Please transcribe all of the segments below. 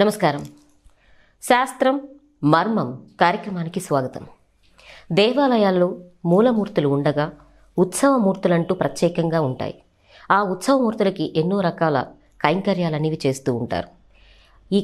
నమస్కారం. శాస్త్రం మర్మం కార్యక్రమానికి స్వాగతం. దేవాలయాల్లో మూలమూర్తులు ఉండగా ఉత్సవమూర్తులంటూ ప్రత్యేకంగా ఉంటాయి. ఆ ఉత్సవమూర్తులకి ఎన్నో రకాల కైంకర్యాలనేవి చేస్తూ ఉంటారు. ఈ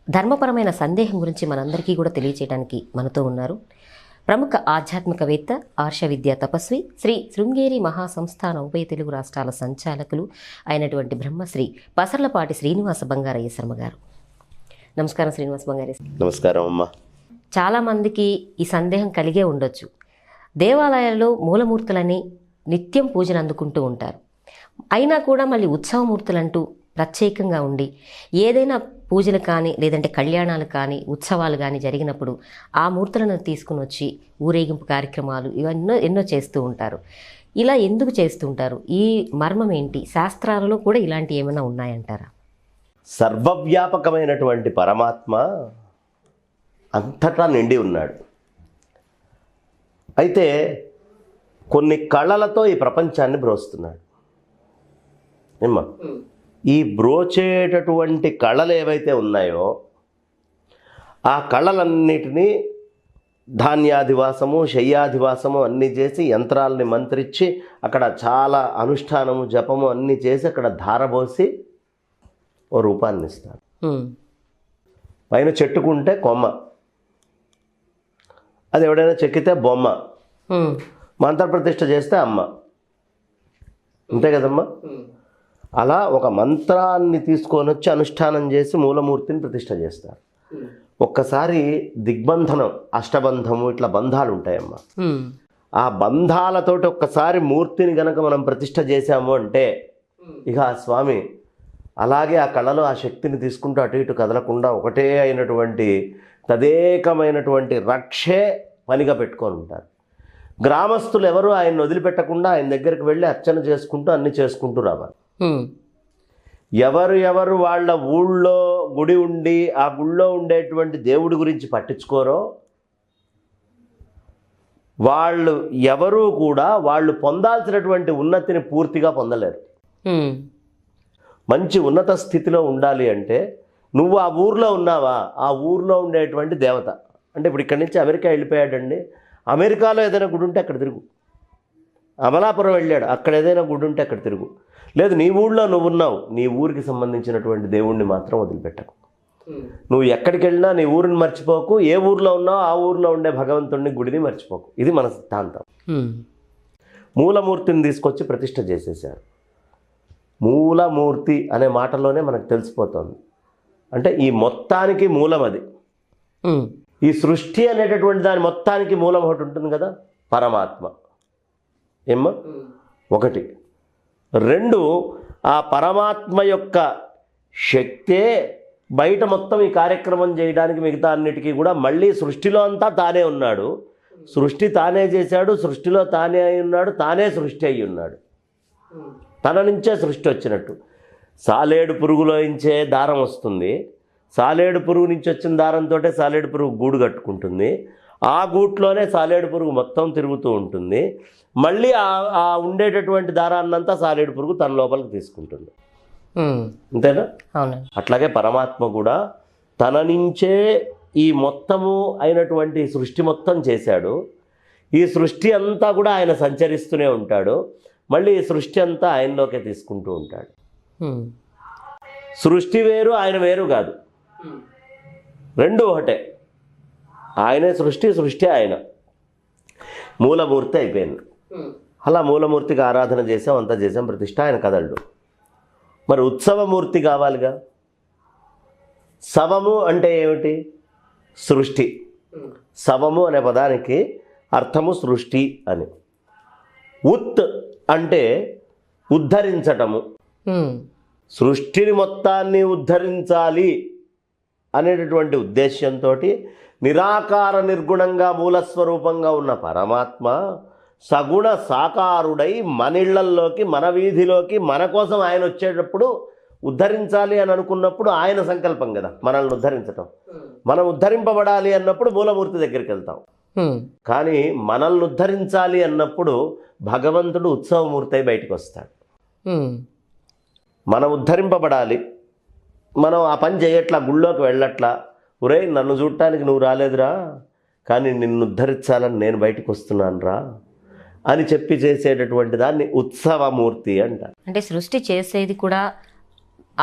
ధర్మపరమైన సందేహం గురించి మనందరికీ కూడా తెలియచేయడానికి మనతో ఉన్నారు ప్రముఖ ఆధ్యాత్మికవేత్త, ఆర్ష విద్యా తపస్వి, శ్రీ శృంగేరి మహాసంస్థాన ఉభయ తెలుగు రాష్ట్రాల సంచాలకులు అయినటువంటి బ్రహ్మశ్రీ పసర్లపాటి శ్రీనివాస బంగారయ్య శర్మ గారు. నమస్కారం శ్రీనివాస బంగారయ్య. నమస్కారం అమ్మా. చాలామందికి ఈ సందేహం కలిగే ఉండొచ్చు. దేవాలయాల్లో మూలమూర్తులని నిత్యం పూజలు అందుకుంటూ ఉంటారు. అయినా కూడా మళ్ళీ ఉత్సవమూర్తులంటూ ప్రత్యేకంగా ఉండి ఏదైనా పూజలు కానీ లేదంటే కళ్యాణాలు కానీ ఉత్సవాలు కానీ జరిగినప్పుడు ఆ మూర్తులను తీసుకుని వచ్చి ఊరేగింపు కార్యక్రమాలు ఎన్నో చేస్తూ ఉంటారు. ఇలా ఎందుకు చేస్తూ ఉంటారు? ఈ మర్మం ఏంటి? శాస్త్రాలలో కూడా ఇలాంటి ఏమైనా ఉన్నాయంటారా? సర్వవ్యాపకమైనటువంటి పరమాత్మ అంతటా నిండి ఉన్నాడు. అయితే కొన్ని కళలతో ఈ ప్రపంచాన్ని బ్రోస్తున్నాడు. ఏమ్మా, ఈ బ్రోచేటటువంటి కళలు ఏవైతే ఉన్నాయో ఆ కళలన్నిటినీ ధాన్యాధివాసము, శయ్యాధివాసము అన్నీ చేసి యంత్రాలని మంత్రించి అక్కడ చాలా అనుష్ఠానము, జపము అన్నీ చేసి అక్కడ ధారబోసి ఓ రూపాన్ని ఇస్తారు. పైన చెట్టుకుంటే కొమ్మ, అది ఎవడైనా చెక్కితే బొమ్మ, మంత్రప్రతిష్ఠ చేస్తే అమ్మ. అంతే కదమ్మా? అలా ఒక మంత్రాన్ని తీసుకొని వచ్చి అనుష్ఠానం చేసి మూలమూర్తిని ప్రతిష్ఠ చేస్తారు. ఒక్కసారి దిగ్బంధనం, అష్టబంధము, ఇట్లా బంధాలు ఉంటాయమ్మా. ఆ బంధాలతోటి ఒక్కసారి మూర్తిని గనక మనం ప్రతిష్ఠ చేశాము అంటే ఇక ఆ స్వామి అలాగే ఆ కళలో ఆ శక్తిని తీసుకుంటూ అటు ఇటు కదలకుండా ఒకటే అయినటువంటి తదేకమైనటువంటి రక్షే పనిగా పెట్టుకొని ఉంటారు. గ్రామస్తులు ఎవరు ఆయన వదిలిపెట్టకుండా ఆయన దగ్గరికి వెళ్ళి అర్చన చేసుకుంటూ అన్ని చేసుకుంటూ రావాలి. ఎవరు వాళ్ళ ఊళ్ళో గుడి ఉండి ఆ గుళ్ళో ఉండేటువంటి దేవుడి గురించి పట్టించుకోరో వాళ్ళు ఎవరూ కూడా వాళ్ళు పొందాల్సినటువంటి ఉన్నతిని పూర్తిగా పొందలేరు. మంచి ఉన్నత స్థితిలో ఉండాలి అంటే నువ్వు ఆ ఊర్లో ఉన్నావా, ఆ ఊర్లో ఉండేటువంటి దేవత. అంటే ఇప్పుడు ఇక్కడి నుంచి అమెరికా వెళ్ళిపోయాడండి, అమెరికాలో ఏదైనా గుడి ఉంటే అక్కడ తిరుగు. అమలాపురం వెళ్ళాడు, అక్కడ ఏదైనా గుడి ఉంటే అక్కడ తిరుగు. లేదు, నీ ఊళ్ళో నువ్వు ఉన్నావు, నీ ఊరికి సంబంధించినటువంటి దేవుణ్ణి మాత్రం వదిలిపెట్టకు. నువ్వు ఎక్కడికి వెళ్ళినా నీ ఊరిని మర్చిపోకు, ఏ ఊర్లో ఉన్నావు ఆ ఊర్లో ఉండే భగవంతుడిని, గుడిని మర్చిపోకు. ఇది మన సిద్ధాంతం. మూలమూర్తిని తీసుకొచ్చి ప్రతిష్ఠ చేసేసారు. మూలమూర్తి అనే మాటలోనే మనకు తెలిసిపోతుంది. అంటే ఈ మొత్తానికి మూలం అది. ఈ సృష్టి అనేటటువంటి దాని మొత్తానికి మూలం ఒకటి ఉంటుంది కదా, పరమాత్మ. ఏమ్మా? ఒకటి. రెండు, ఆ పరమాత్మ యొక్క శక్తే బయట మొత్తం ఈ కార్యక్రమం చేయడానికి, మిగతా అన్నిటికీ కూడా మళ్ళీ సృష్టిలో అంతా తానే ఉన్నాడు. సృష్టి తానే చేశాడు, సృష్టిలో తానే అయి ఉన్నాడు, తానే సృష్టి అయి ఉన్నాడు. తన నుంచే సృష్టి వచ్చినట్టు. సాలేడు పురుగులోంచే దారం వస్తుంది, సాలేడు పురుగు నుంచి వచ్చిన దారంతో సాలేడు పురుగు గూడు కట్టుకుంటుంది, ఆ గూట్లోనే సాలేడు పురుగు మొత్తం తిరుగుతూ ఉంటుంది. మళ్ళీ ఆ ఉండేటటువంటి దారాన్నంతా సాలేడు పురుగు తన లోపలికి తీసుకుంటుంది. అంతేనా? అట్లాగే పరమాత్మ కూడా తన నుంచే ఈ మొత్తము అయినటువంటి సృష్టి మొత్తం చేశాడు. ఈ సృష్టి అంతా కూడా ఆయన సంచరిస్తూనే ఉంటాడు. మళ్ళీ ఈ సృష్టి అంతా ఆయనలోకే తీసుకుంటూ ఉంటాడు. సృష్టి వేరు, ఆయన వేరు కాదు, రెండు ఒకటే. ఆయనే సృష్టి, సృష్టి ఆయన. మూలమూర్తి అయిపోయింది. అలా మూలమూర్తికి ఆరాధన చేసాం, అంతా చేసాం, ప్రతిష్ట, ఆయన కదలడు. మరి ఉత్సవమూర్తి కావాలిగా. శవము అంటే ఏమిటి? సృష్టి. శవము అనే పదానికి అర్థము సృష్టి అని. ఉత్ అంటే ఉద్ధరించటము. సృష్టిని మొత్తాన్ని ఉద్ధరించాలి అనేటటువంటి ఉద్దేశ్యంతో నిరాకార నిర్గుణంగా మూలస్వరూపంగా ఉన్న పరమాత్మ సగుణ సాకారుడై మనిళ్లల్లోకి, మన వీధిలోకి, మన కోసం ఆయన వచ్చేటప్పుడు ఉద్ధరించాలి అని అనుకున్నప్పుడు ఆయన సంకల్పం కదా మనల్ని ఉద్ధరించటం. మనం ఉద్ధరింపబడాలి అన్నప్పుడు మూలమూర్తి దగ్గరికి వెళ్తాం. కానీ మనల్ని ఉద్ధరించాలి అన్నప్పుడు భగవంతుడు ఉత్సవమూర్తి అయి బయటకు వస్తాడు. మనం ఉద్ధరింపబడాలి, మనం ఆ పని చేయట్లా, గుళ్ళోకి వెళ్ళట్లా, ఒరే నన్ను చూడటానికి నువ్వు రాలేదురా, కానీ నిన్ను ఉద్ధరించాలని నేను బయటకు వస్తున్నాను రా అని చెప్పి చేసేటటువంటి దాన్ని ఉత్సవమూర్తి అంటారు. అంటే సృష్టి చేసేది కూడా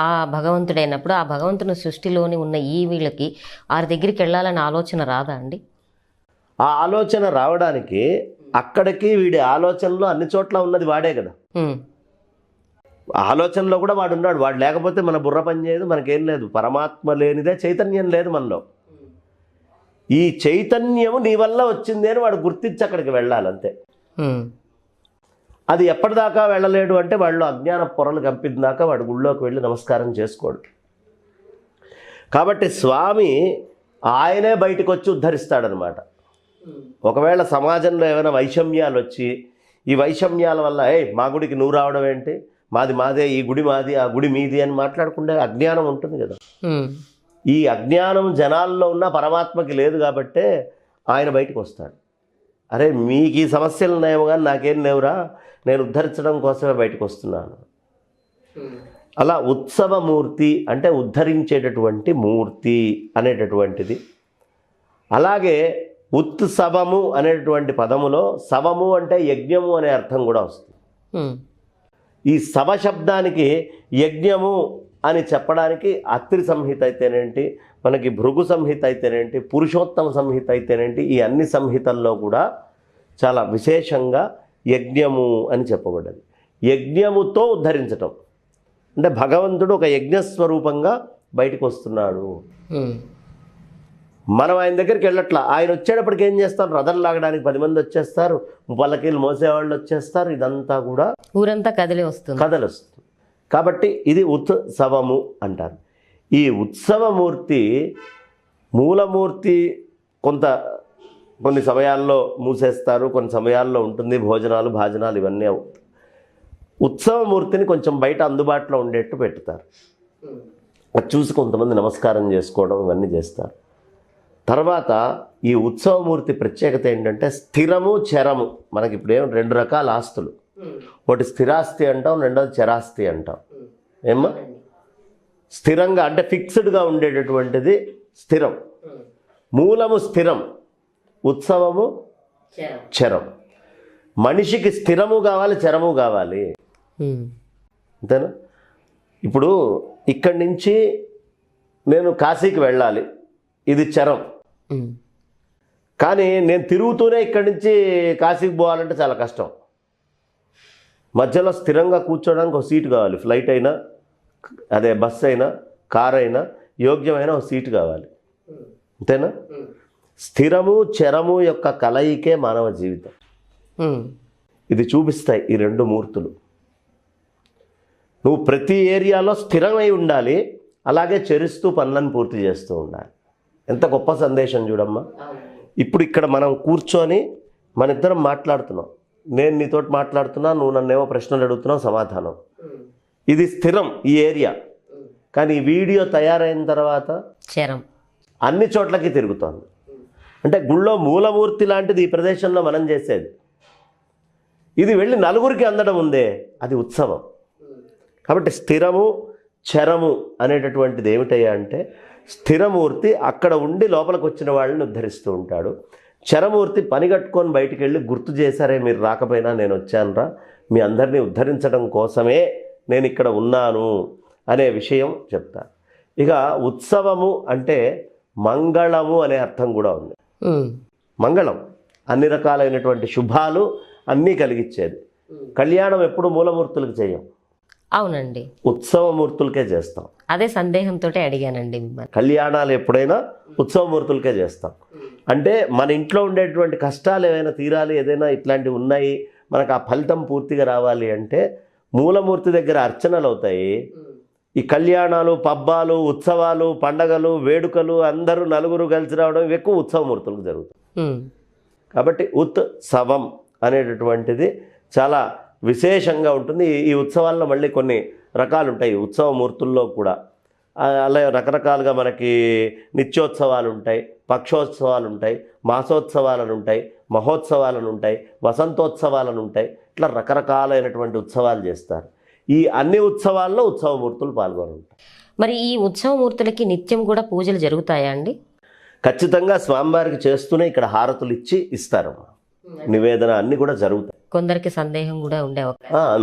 ఆ భగవంతుడైనప్పుడు ఆ భగవంతుని సృష్టిలోని ఉన్న ఈ వీళ్ళకి వారి దగ్గరికి వెళ్ళాలనే ఆలోచన రాదా అండి? ఆ ఆలోచన రావడానికి అక్కడికి వీడి ఆలోచనలో అన్ని చోట్ల ఉన్నది వాడే కదా. ఆలోచనలో కూడా వాడు ఉన్నాడు. వాడు లేకపోతే మన బుర్ర పని చేయదు, మనకేం లేదు. పరమాత్మ లేనిదే చైతన్యం లేదు మనలో. ఈ చైతన్యము నీ వల్ల వచ్చింది అని వాడు గుర్తించి అక్కడికి వెళ్ళాలంతే. అది ఎప్పటిదాకా వెళ్ళలేడు అంటే వాళ్ళు అజ్ఞాన పొరలు కంపిందాకా వాడు గుళ్ళోకి వెళ్ళి నమస్కారం చేసుకోడు. కాబట్టి స్వామి ఆయనే బయటకు వచ్చి ఉద్ధరిస్తాడనమాట. ఒకవేళ సమాజంలో ఏమైనా వైషమ్యాలు వచ్చి ఈ వైషమ్యాల వల్ల మా గుడికి నువ్వు రావడం ఏంటి, మాది మాదే, ఈ గుడి మాది, ఆ గుడి మీది అని మాట్లాడుకుంటే అజ్ఞానం ఉంటుంది కదా. ఈ అజ్ఞానం జనాల్లో ఉన్న పరమాత్మకి లేదు కాబట్టే ఆయన బయటకు వస్తాడు. అరే మీకు ఈ సమస్యలు ఉన్నాయేమో కానీ నాకేం లేవురా, నేను ఉద్ధరించడం కోసమే బయటకు వస్తున్నాను. అలా ఉత్సవమూర్తి అంటే ఉద్ధరించేటటువంటి మూర్తి అనేటటువంటిది. అలాగే ఉత్సవము అనేటువంటి పదములో సవము అంటే యజ్ఞము అనే అర్థం కూడా వస్తుంది. ఈ సవ శబ్దానికి యజ్ఞము అని చెప్పడానికి అత్రి సంహిత అయితేనేంటి, మనకి భృగు సంహిత అయితేనేంటి, పురుషోత్తమ సంహిత అయితేనేంటి, ఈ అన్ని సంహితల్లో కూడా చాలా విశేషంగా యజ్ఞము అని చెప్పబడ్డది. యజ్ఞముతో ఉద్ధరించటం అంటే భగవంతుడు ఒక యజ్ఞస్వరూపంగా బయటకు వస్తున్నాడు. మనం ఆయన దగ్గరికి వెళ్ళట్లా. ఆయన వచ్చేటప్పటికి ఏం చేస్తారు, రథం లాగడానికి 10 మంది వచ్చేస్తారు, పల్లకీలు మోసేవాళ్ళు వచ్చేస్తారు, ఇదంతా కూడా ఊరంతా కదిలి వస్తుంది. కాబట్టి ఇది ఉత్సవము అంటారు. ఈ ఉత్సవమూర్తి మూలమూర్తి కొన్ని సమయాల్లో మూసేస్తారు, కొన్ని సమయాల్లో ఉంటుంది, భోజనాలు భాజనాలు ఇవన్నీ. ఉత్సవమూర్తిని కొంచెం బయట అందుబాటులో ఉండేట్టు పెట్టుతారు. అది చూసి కొంతమంది నమస్కారం చేసుకోవడం ఇవన్నీ చేస్తారు. తర్వాత ఈ ఉత్సవమూర్తి ప్రత్యేకత ఏంటంటే స్థిరము చరము. మనకి ఇప్పుడు 2 రకాల ఆస్తులు, ఒకటి స్థిరాస్తి అంటాం, రెండోది చరాస్తి అంటాం. ఏమ్మా, స్థిరంగా అంటే ఫిక్స్డ్గా ఉండేటటువంటిది స్థిరం, మూలము స్థిరం, ఉత్సవము చరం. మనిషికి స్థిరము కావాలి, చరము కావాలి, అంతేనా? ఇప్పుడు ఇక్కడి నుంచి నేను కాశీకి వెళ్ళాలి, ఇది చరం. కానీ నేను తిరుగుతూనే ఇక్కడి నుంచి కాశీకి పోవాలంటే చాలా కష్టం. మధ్యలో స్థిరంగా కూర్చోడానికి ఒక సీటు కావాలి. ఫ్లైట్ అయినా, అదే బస్సు అయినా, కార్ అయినా యోగ్యమైన ఒక సీటు కావాలి, అంతేనా? స్థిరము చరము యొక్క కలయికే మానవ జీవితం. ఇది చూపిస్తాయి ఈ 2 మూర్తులు. నువ్వు ప్రతి ఏరియాలో స్థిరమై ఉండాలి, అలాగే చరిస్తూ పనులను పూర్తి చేస్తూ ఉండాలి. ఎంత గొప్ప సందేశం చూడమ్మా. ఇప్పుడు ఇక్కడ మనం కూర్చొని మన ఇద్దరం మాట్లాడుతున్నాం, నేను నీతోటి మాట్లాడుతున్నా, నువ్వు నన్నేమో ప్రశ్నలు అడుగుతున్నావు, సమాధానం. ఇది స్థిరం ఈ ఏరియా. కానీ ఈ వీడియో తయారైన తర్వాత చరం అన్ని చోట్లకి తిరుగుతోంది. అంటే గుళ్ళో మూలమూర్తి లాంటిది ఈ ప్రదేశంలో మనం చేసేది, ఇది వెళ్ళి నలుగురికి అందడం ఉందే, అది ఉత్సవం. కాబట్టి స్థిరము చరము అనేటటువంటిది ఏమిటయ్యా అంటే, స్థిరమూర్తి అక్కడ ఉండి లోపలికి వచ్చిన వాళ్ళని ఉద్ధరిస్తూ ఉంటాడు. చరమూర్తి పని కట్టుకొని బయటికి వెళ్ళి గుర్తు చేశారే, మీరు రాకపోయినా నేను వచ్చానురా, మీ అందరినీ ఉద్ధరించడం కోసమే నేను ఇక్కడ ఉన్నాను అనే విషయం చెప్తాను. ఇక ఉత్సవము అంటే మంగళము అనే అర్థం కూడా ఉంది. మంగళం అన్ని రకాలైనటువంటి శుభాలు అన్నీ కలిగించేది. కళ్యాణం ఎప్పుడు మూలమూర్తులకు చేయం. అవునండి, ఉత్సవమూర్తులకే చేస్తాం. అదే సందేహంతో అడిగానండి మిమ్మల్ని. కళ్యాణాలు ఎప్పుడైనా ఉత్సవమూర్తులకే చేస్తాం. అంటే మన ఇంట్లో ఉండేటువంటి కష్టాలు ఏమైనా తీరాలి, ఏదైనా ఇట్లాంటివి ఉన్నాయి, మనకు ఆ ఫలితం పూర్తిగా రావాలి అంటే మూలమూర్తి దగ్గర అర్చనలు అవుతాయి. ఈ కళ్యాణాలు, పబ్బాలు, ఉత్సవాలు, పండగలు, వేడుకలు, అందరూ నలుగురు కలిసి రావడం ఎక్కువ ఉత్సవమూర్తులకు జరుగుతుంది. కాబట్టి ఉత్సవం అనేటటువంటిది చాలా విశేషంగా ఉంటుంది. ఈ ఉత్సవాల్లో మళ్ళీ కొన్ని రకాలు ఉంటాయి ఉత్సవమూర్తుల్లో కూడా. అలా రకరకాలుగా మనకి నిత్యోత్సవాలు ఉంటాయి, పక్షోత్సవాలు ఉంటాయి, మాసోత్సవాలను ఉంటాయి, మహోత్సవాలను ఉంటాయి, వసంతోత్సవాలను ఉంటాయి. ఇట్లా రకరకాలైనటువంటి ఉత్సవాలు చేస్తారు. ఈ అన్ని ఉత్సవాల్లో ఉత్సవమూర్తులు పాల్గొనుంటారు. మరి ఈ ఉత్సవమూర్తులకి నిత్యం కూడా పూజలు జరుగుతాయా అండి? ఖచ్చితంగా స్వామివారికి చేస్తూనే ఇక్కడ హారతులు ఇస్తారమ్మా. నివేదన అన్నీ కూడా జరుగుతాయి. కొందరికి సందేహం కూడా ఉండే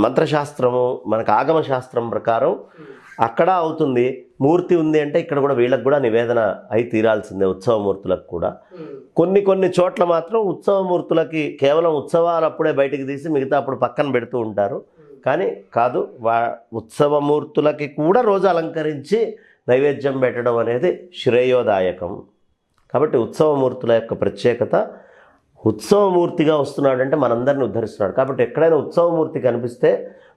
మంత్రశాస్త్రము మనకు ఆగమ శాస్త్రం ప్రకారం అక్కడ అవుతుంది. మూర్తి ఉంది అంటే ఇక్కడ కూడా వీళ్ళకి కూడా నివేదన అయి తీరాల్సిందే, ఉత్సవమూర్తులకు కూడా. కొన్ని చోట్ల మాత్రం ఉత్సవమూర్తులకి కేవలం ఉత్సవాలు అప్పుడే బయటికి తీసి మిగతా అప్పుడు పక్కన పెడుతూ ఉంటారు. కానీ కాదు, ఉత్సవమూర్తులకి కూడా రోజు అలంకరించి నైవేద్యం పెట్టడం అనేది శ్రేయోదాయకం. కాబట్టి ఉత్సవమూర్తుల యొక్క ప్రత్యేకత, ఉత్సవమూర్తిగా వస్తున్నాడంటే మనందరిని ఉద్ధరిస్తున్నాడు. కాబట్టి ఎక్కడైనా ఉత్సవమూర్తి కనిపిస్తే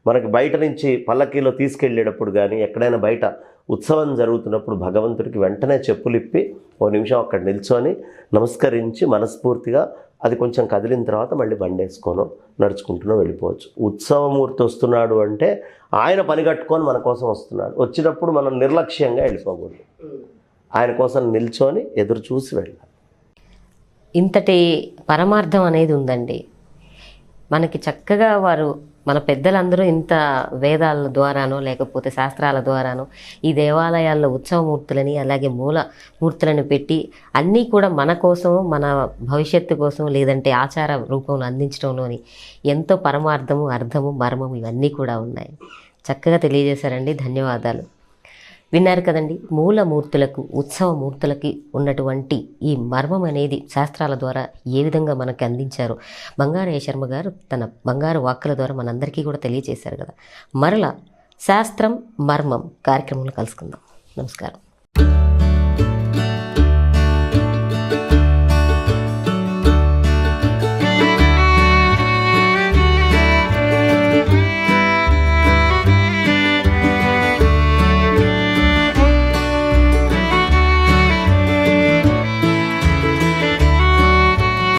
మనకి బయట నుంచి పల్లకీలో తీసుకెళ్ళేటప్పుడు కానీ ఎక్కడైనా బయట ఉత్సవం జరుగుతున్నప్పుడు భగవంతుడికి వెంటనే చెప్పులిప్పి ఓ నిమిషం అక్కడ నిల్చొని నమస్కరించి మనస్ఫూర్తిగా అది కొంచెం కదిలిన తర్వాత మళ్ళీ బండేసుకోనో నడుచుకుంటూనో వెళ్ళిపోవచ్చు. ఉత్సవమూర్తి వస్తున్నాడు అంటే ఆయన పని కట్టుకొని మన కోసం వస్తున్నాడు. వచ్చినప్పుడు మనం నిర్లక్ష్యంగా వెళ్ళిపోకూడదు, ఆయన కోసం నిల్చొని ఎదురు చూసి వెళ్ళాలి. ఇంతటి పరమార్థం అనేది ఉందండి. మనకి చక్కగా వారు మన పెద్దలందరూ ఇంత వేదాల ద్వారానో లేకపోతే శాస్త్రాల ద్వారానో ఈ దేవాలయాల్లో ఉత్సవమూర్తులని అలాగే మూలమూర్తులను పెట్టి అన్నీ కూడా మన కోసం, మన భవిష్యత్తు కోసం, లేదంటే ఆచార రూపంలో అందించడంలోని ఎంతో పరమార్థము, అర్థము, మర్మము ఇవన్నీ కూడా ఉన్నాయి. చక్కగా తెలియజేశారండి. ధన్యవాదాలు. విన్నారు కదండి, మూలమూర్తులకు, ఉత్సవమూర్తులకి ఉన్నటువంటి ఈ మర్మం అనేది శాస్త్రాల ద్వారా ఏ విధంగా మనకు అందించారో బంగారయ్య శర్మ గారు తన బంగారు వాక్కుల ద్వారా మనందరికీ కూడా తెలియజేశారు కదా. మరలా శాస్త్రం మర్మం కార్యక్రమంలో కలుసుకుందాం. నమస్కారం.